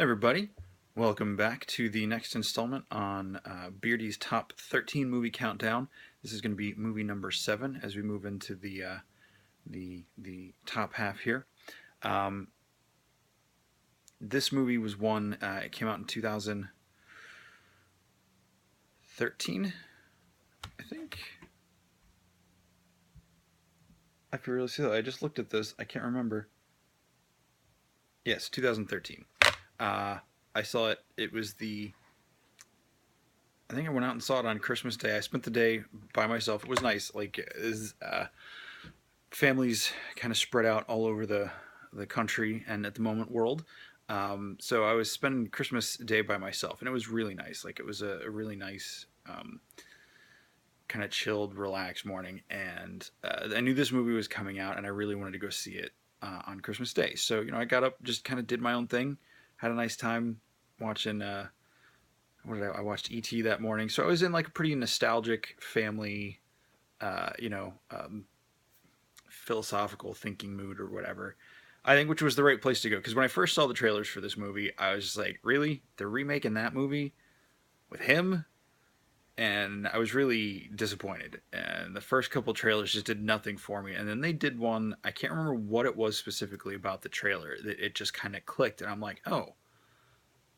Everybody, welcome back to the next installment on Beardy's Top 13 Movie Countdown. This is going to be movie number 7 as we move into the top half here. Um, this movie was one. It came out in 2013, I think. I feel really silly. I just looked at this. I can't remember. Yes, 2013. Uh, I saw it. It was the. I think I went out and saw it on Christmas Day. I spent the day by myself. It was nice. Like, is families kind of spread out all over the country and at the moment world. So I was spending Christmas Day by myself, and it was really nice. Like, it was a really nice, kind of chilled, relaxed morning. And I knew this movie was coming out, and I really wanted to go see it on Christmas Day. So I got up, just kind of did my own thing, had a nice time watching. I watched E.T. that morning, so I was in like a pretty nostalgic family, uh, you know, um, philosophical thinking mood or whatever. I think which was the right place to go because when I first saw the trailers for this movie, I was just like, really, they're remaking that movie with him, and I was really disappointed. And the first couple trailers just did nothing for me, and then they did one. I can't remember what it was specifically about the trailer that it just kind of clicked, and I'm like, oh,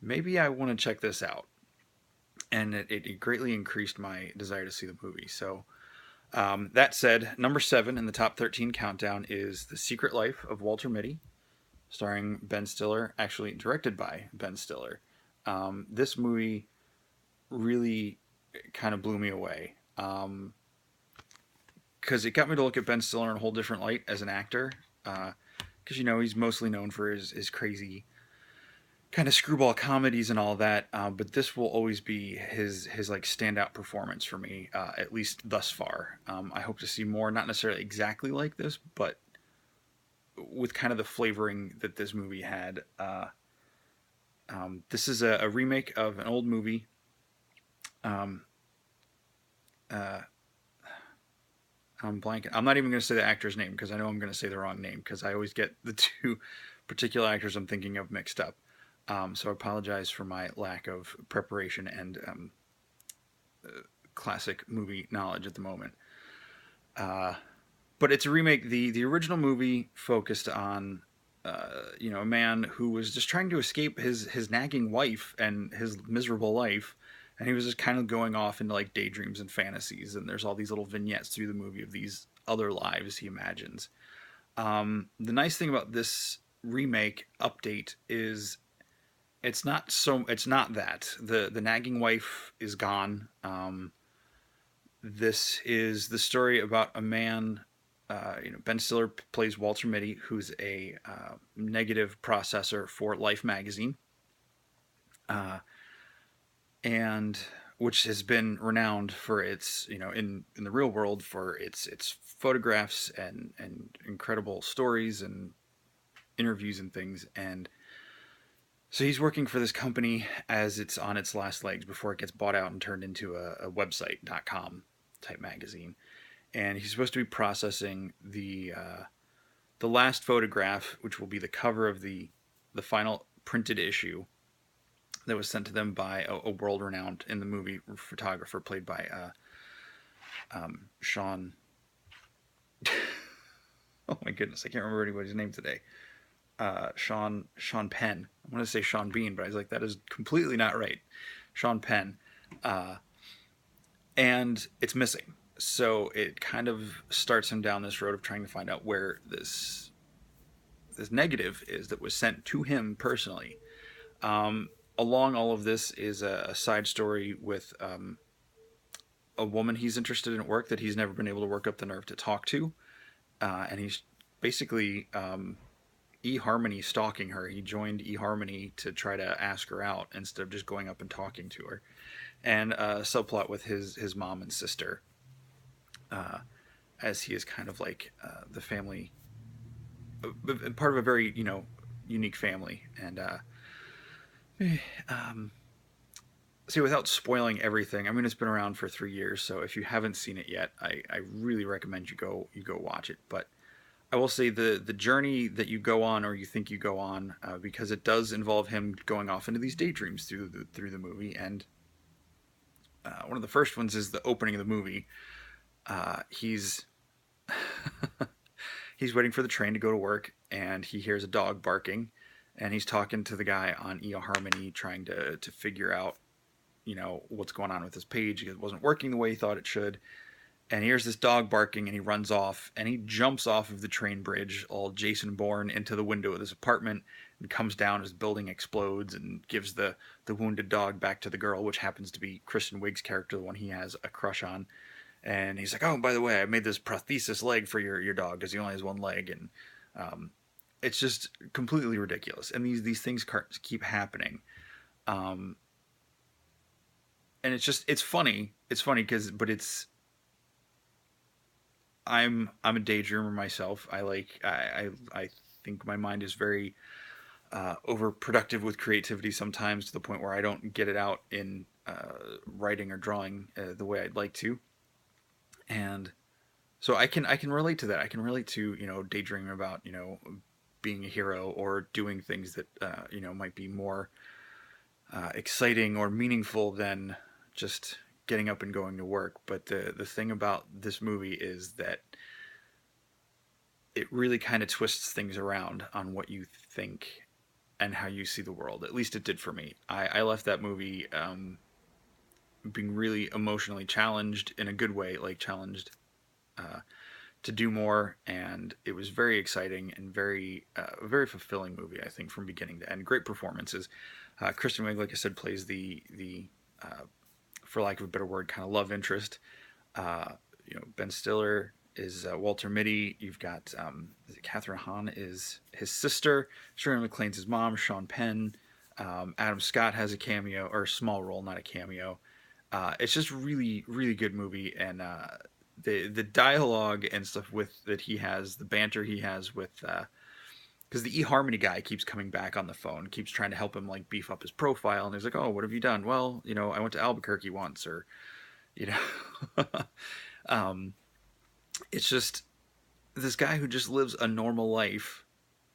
maybe I want to check this out. And it greatly increased my desire to see the movie. So that said, number 7 in the top 13 countdown is The Secret Life of Walter Mitty, starring Ben Stiller, actually directed by Ben Stiller. This movie really kind of blew me away because it got me to look at Ben Stiller in a whole different light as an actor. Because he's mostly known for his crazy kind of screwball comedies and all that. But this will always be his like standout performance for me, at least thus far. I hope to see more, not necessarily exactly like this, but with kind of the flavoring that this movie had. This is a remake of an old movie. Um, uh, I'm blanking. I'm not even going to say the actor's name because I know I'm going to say the wrong name because I always get the two particular actors I'm thinking of mixed up. So I apologize for my lack of preparation and classic movie knowledge at the moment. Uh, but it's a remake. The original movie focused on a man who was just trying to escape his nagging wife and his miserable life, and he was just kind of going off into like daydreams and fantasies. And there's all these little vignettes through the movie of these other lives he imagines. The nice thing about this remake update is it's not that the nagging wife is gone. This is the story about a man. Ben Stiller plays Walter Mitty, who's a negative processor for Life magazine, uh, and which has been renowned for its in the real world for its photographs and incredible stories and interviews and things. And so he's working for this company as it's on its last legs before it gets bought out and turned into a website.com type magazine. And he's supposed to be processing the last photograph, which will be the cover of the final printed issue that was sent to them by a world renowned in the movie photographer played by Sean. Oh my goodness, I can't remember anybody's name today. Sean Penn. I want to say Sean Bean, but I was like, that is completely not right. Sean Penn, uh, and it's missing. So it kind of starts him down this road of trying to find out where this negative is that was sent to him personally. Along all of this is a side story with a woman he's interested in at work that he's never been able to work up the nerve to talk to, and he's basically eHarmony stalking her. He joined eHarmony to try to ask her out instead of just going up and talking to her. And a subplot with his mom and sister, uh, as he is kind of like the family, part of a very unique family. And um, see, without spoiling everything, I mean it's been around for 3 years, so if you haven't seen it yet, I really recommend you go watch it. But I will say the journey that you go on or you think you go on, because it does involve him going off into these daydreams through the movie. And one of the first ones is the opening of the movie. He's he's waiting for the train to go to work, and he hears a dog barking, and he's talking to the guy on eHarmony, trying to figure out what's going on with his page. It wasn't working the way he thought it should, and he hears this dog barking, and he runs off, and he jumps off of the train bridge, all Jason Bourne, into the window of this apartment, and comes down as the building explodes, and gives the wounded dog back to the girl, which happens to be Kristen Wiig's character, the one he has a crush on. And he's like, "Oh, by the way, I made this prosthesis leg for your dog because he only has one leg," and um, it's just completely ridiculous. And these things keep happening, um, and it's funny. It's funny but I'm a daydreamer myself. I think my mind is very overproductive with creativity sometimes, to the point where I don't get it out in writing or drawing the way I'd like to. And so I can relate to that. I can relate to daydreaming about being a hero or doing things that might be more exciting or meaningful than just getting up and going to work. But the thing about this movie is that it really kind of twists things around on what you think and how you see the world. At least it did for me. I left that movie being really emotionally challenged in a good way, like challenged uh, to do more, and it was very exciting and very fulfilling movie. I think from beginning to end, great performances. Kristen Wiig, like I said, plays the for lack of a better word, kind of love interest. Uh, Ben Stiller is Walter Mitty. You've got is it Catherine Hahn is his sister. Shirley MacLaine's his mom. Sean Penn. Adam Scott has a cameo or a small role, not a cameo. It's just really good movie, and the dialogue and stuff with that he has, the banter he has with because the eHarmony guy keeps coming back on the phone, keeps trying to help him like beef up his profile, and he's like, "Oh, what have you done?" "Well, I went to Albuquerque once," or you know, um, it's just this guy who just lives a normal life,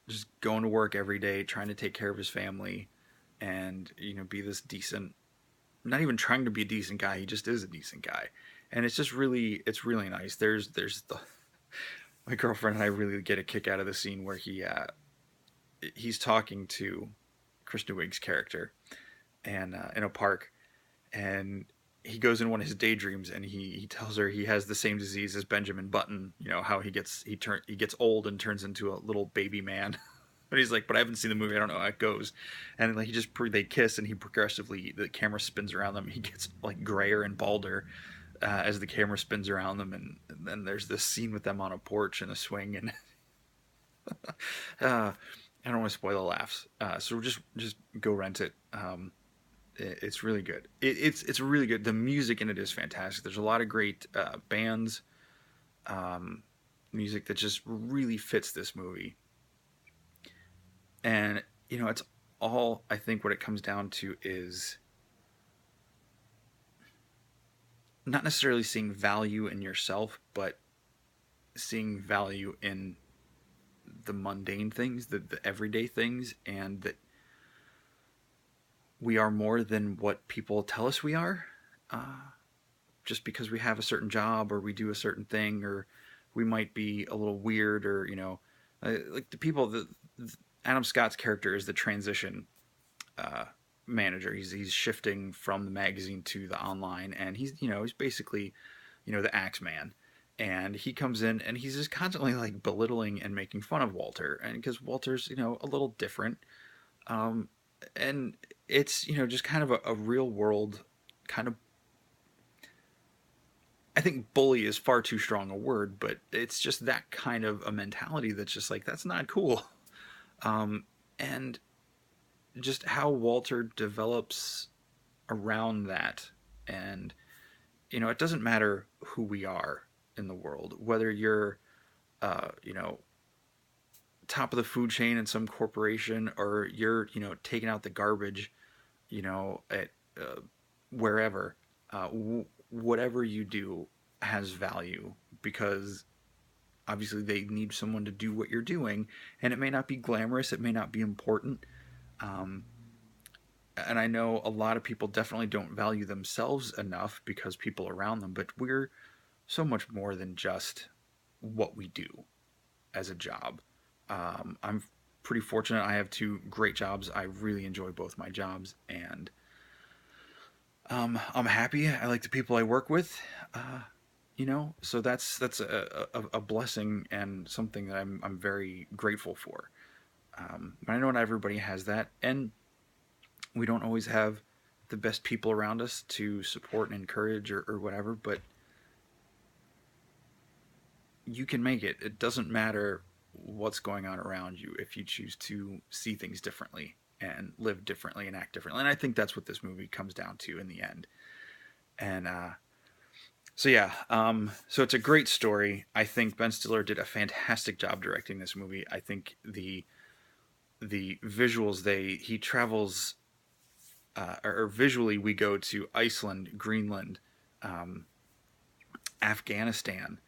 just going to work every day, trying to take care of his family, and be this decent, not even trying to be a decent guy. He just is a decent guy, and it's really nice. There's the my girlfriend and I really get a kick out of the scene where he's talking to Kristen Wiig's character, and in a park, and he goes in one of his daydreams, and he tells her he has the same disease as Benjamin Button. How he gets old and turns into a little baby man. But he's like, but I haven't seen the movie. I don't know how it goes. And like they kiss, and he progressively, the camera spins around them. He gets like grayer and balder as the camera spins around them, and then there's this scene with them on a porch in a swing, and uh, I don't want to spoil the laughs. So just go rent it. It's really good. It's really good. The music in it is fantastic. There's a lot of great bands, um, music that just really fits this movie. And it's all, I think what it comes down to is not necessarily seeing value in yourself, but seeing value in the mundane things, the everyday things, and that we are more than what people tell us we are. Uh, just because we have a certain job or we do a certain thing, or we might be a little weird, or like the people that Adam Scott's character is the transition uh, manager. He's shifting from the magazine to the online, and he's basically the axe man. And he comes in, and he's just constantly like belittling and making fun of Walter, and because Walter's a little different, um, and it's just kind of a real world kind of, I think bully is far too strong a word, but it's just that kind of a mentality that's just like, that's not cool. Um, and just how Walter develops around that. And, it doesn't matter who we are in the world, whether you're, you know, top of the food chain in some corporation, or you're, taking out the garbage, at uh, wherever, whatever you do has value, because obviously they need someone to do what you're doing, and it may not be glamorous, it may not be important. Um, and I know a lot of people definitely don't value themselves enough because people around them, but we're so much more than just what we do as a job. I'm pretty fortunate. I have two great jobs. I really enjoy both my jobs, and I'm happy. I like the people I work with. Uh, so that's a blessing and something that I'm very grateful for. But I know not everybody has that, and we don't always have the best people around us to support and encourage or whatever. But you can make it. It doesn't matter what's going on around you if you choose to see things differently and live differently and act differently. And I think that's what this movie comes down to in the end. And so yeah, so it's a great story. I think Ben Stiller did a fantastic job directing this movie. I think the visuals he travels or visually we go to Iceland, Greenland, um, Afghanistan,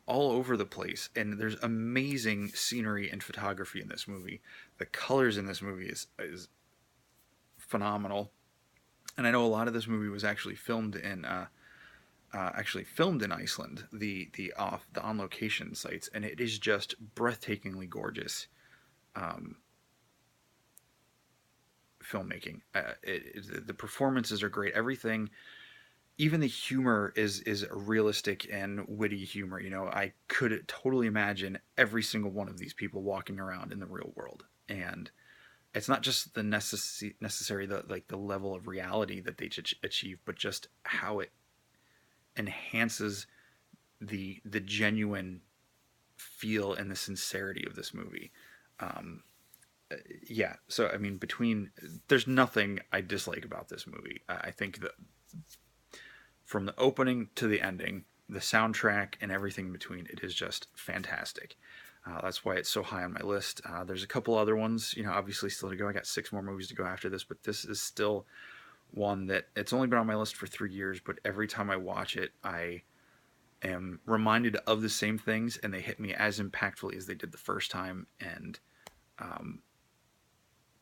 all over the place, and there's amazing scenery and photography in this movie. The colors in this movie is phenomenal, and I know a lot of this movie was actually filmed in Iceland, the on location sites, and it is just breathtakingly gorgeous um, filmmaking. The performances are great. Everything, even the humor is realistic and witty humor. I could totally imagine every single one of these people walking around in the real world, and it's not just the necessary the level of reality that they achieve, but just how it enhances the genuine feel and the sincerity of this movie. Um, yeah, so I mean, there's nothing I dislike about this movie. I think that from the opening to the ending, the soundtrack and everything in between, it is just fantastic. That's why it's so high on my list. There's a couple other ones, obviously still to go. I got 6 more movies to go after this, but this is still one that it's only been on my list for 3 years, but every time I watch it, I am reminded of the same things, and they hit me as impactfully as they did the first time. And um,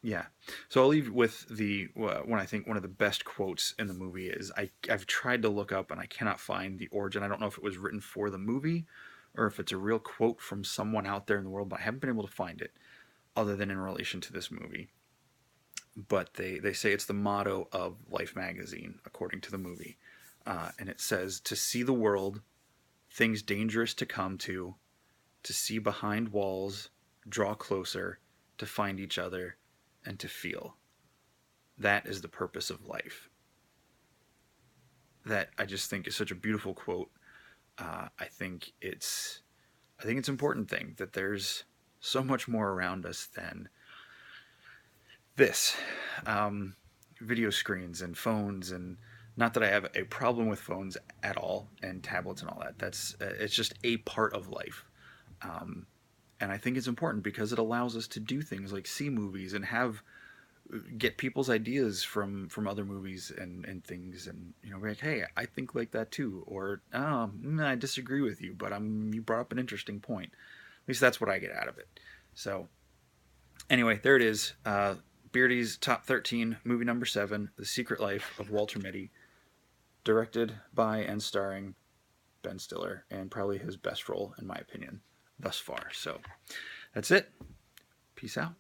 yeah, so I'll leave with when I think one of the best quotes in the movie is I've tried to look up and I cannot find the origin. I don't know if it was written for the movie or if it's a real quote from someone out there in the world, but I haven't been able to find it other than in relation to this movie. But they say it's the motto of Life magazine, according to the movie. And it says, to see the world, things dangerous to come to see behind walls, draw closer, to find each other, and to feel. That is the purpose of life. That I just think is such a beautiful quote. I think it's an important thing that there's so much more around us than this. Um, Video screens and phones, and not that I have a problem with phones at all and tablets and all that. That's it's just a part of life. Um, and I think it's important because it allows us to do things like see movies and get people's ideas from other movies and things, and be like, hey, I think like that too, or I disagree with you, but you brought up an interesting point. At least that's what I get out of it. So anyway, there it is. Beardy's top 13, movie number 7, The Secret Life of Walter Mitty, directed by and starring Ben Stiller, and probably his best role in my opinion thus far. So that's it. Peace out.